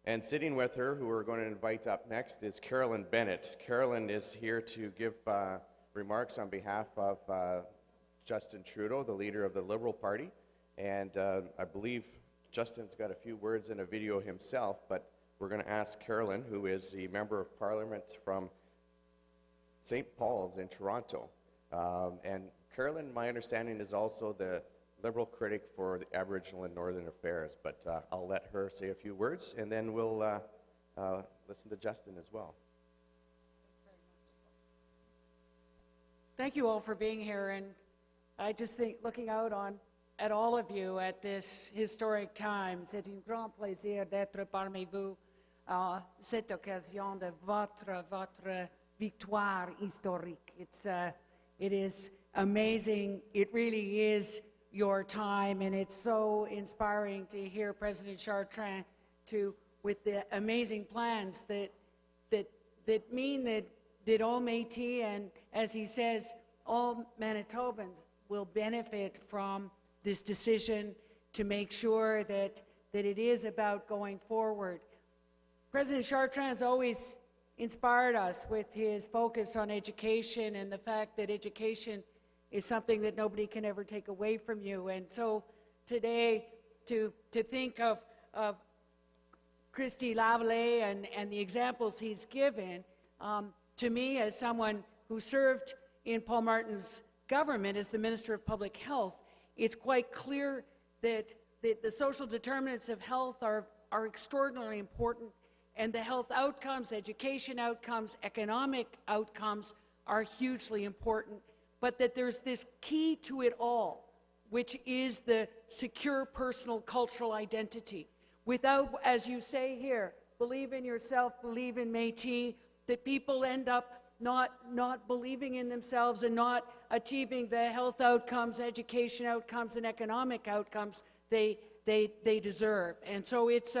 And sitting with her, who we're going to invite up next, is Carolyn Bennett. Carolyn is here to give remarks on behalf of Justin Trudeau, the leader of the Liberal Party. And I believe Justin's got a few words in a video himself, but we're going to ask Carolyn, who is the Member of Parliament from St. Paul's in Toronto. And Carolyn, my understanding, is also the Liberal critic for the Aboriginal and Northern Affairs, but I'll let her say a few words, and then we'll listen to Justin as well. Thank you all for being here, and I just think, looking out at all of you at this historic time, c'est un grand plaisir d'être parmi vous à cette occasion de votre victoire historique. It is amazing. It really is your time, and it's so inspiring to hear President Chartrand with the amazing plans that mean that all Métis and, as he says, all Manitobans will benefit from this decision to make sure that it is about going forward. President Chartrand has always inspired us with his focus on education and the fact that education is something that nobody can ever take away from you. And so today, to think of Christy Lavallee and the examples he's given, to me, as someone who served in Paul Martin's government as the Minister of Public Health, it's quite clear that the social determinants of health are extraordinarily important, and the health outcomes, education outcomes, economic outcomes are hugely important, but that there's this key to it all, which is the secure personal cultural identity. Without, as you say here, believe in yourself, believe in Métis, that people end up not believing in themselves and not achieving the health outcomes, education outcomes, and economic outcomes they deserve. And so it's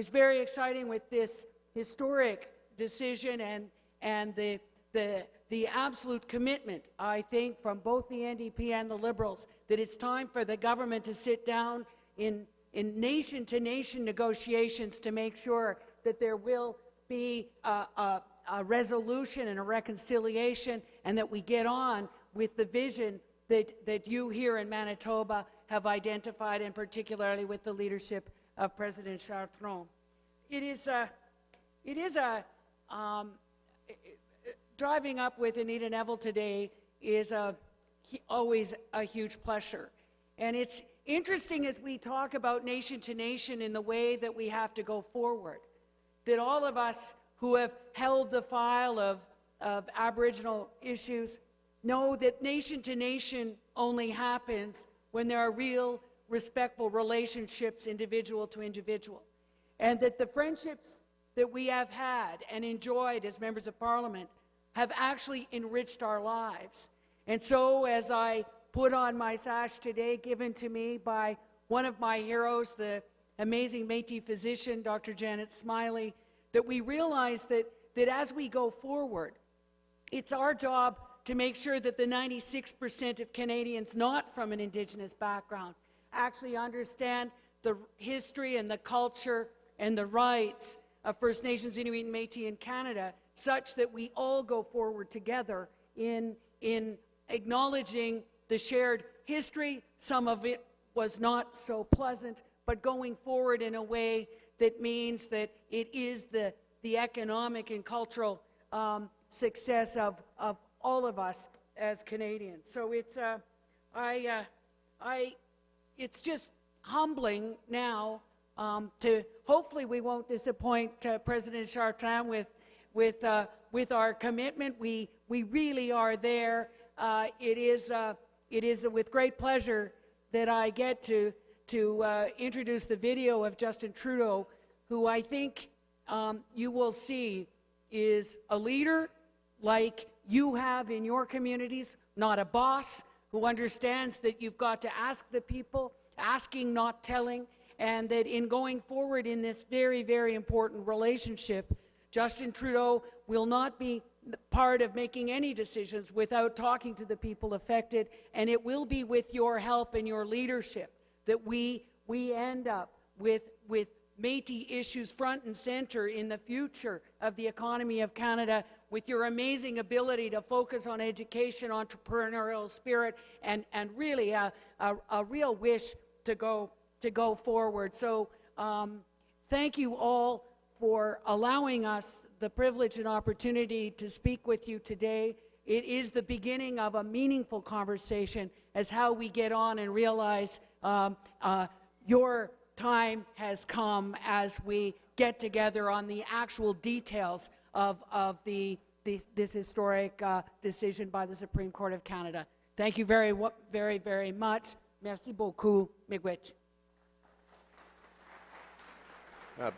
very exciting with this historic decision and the absolute commitment, I think, from both the NDP and the Liberals, that it's time for the government to sit down in nation-to-nation negotiations to make sure that there will be a resolution and a reconciliation, and that we get on with the vision that you here in Manitoba have identified, and particularly with the leadership of President Chartrand. Driving up with Anita Neville today is always a huge pleasure. And it's interesting as we talk about nation to nation in the way that we have to go forward, that all of us who have held the file of Aboriginal issues know that nation to nation only happens when there are real, respectful relationships, individual to individual. And that the friendships that we have had and enjoyed as members of Parliament have actually enriched our lives. And so as I put on my sash today, given to me by one of my heroes, the amazing Métis physician, Dr. Janet Smiley, that we realize that as we go forward, it's our job to make sure that the 96% of Canadians not from an Indigenous background actually understand the history and the culture and the rights of First Nations, Inuit, and Métis in Canada, such that we all go forward together in acknowledging the shared history. Some of it was not so pleasant, but going forward in a way that means that it is the economic and cultural success of all of us as Canadians. So it's it's just humbling now to hopefully we won't disappoint President Chartrand with our commitment. We really are there. It is with great pleasure that I get to introduce the video of Justin Trudeau, who I think you will see is a leader like you have in your communities, not a boss, who understands that you've got to ask the people, asking, not telling, and that in going forward in this very, very important relationship, Justin Trudeau will not be part of making any decisions without talking to the people affected, and it will be with your help and your leadership that we end up with Métis issues front and center in the future of the economy of Canada, with your amazing ability to focus on education, entrepreneurial spirit, and really a real wish to go forward. So thank you all for allowing us the privilege and opportunity to speak with you today. It is the beginning of a meaningful conversation as how we get on and realize your time has come as we get together on the actual details of this historic decision by the Supreme Court of Canada. Thank you very, very much. Merci beaucoup, miigwech.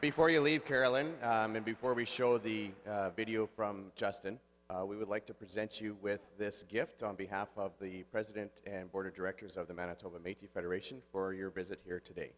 Before you leave, Carolyn, and before we show the video from Justin, we would like to present you with this gift on behalf of the President and Board of Directors of the Manitoba Métis Federation for your visit here today.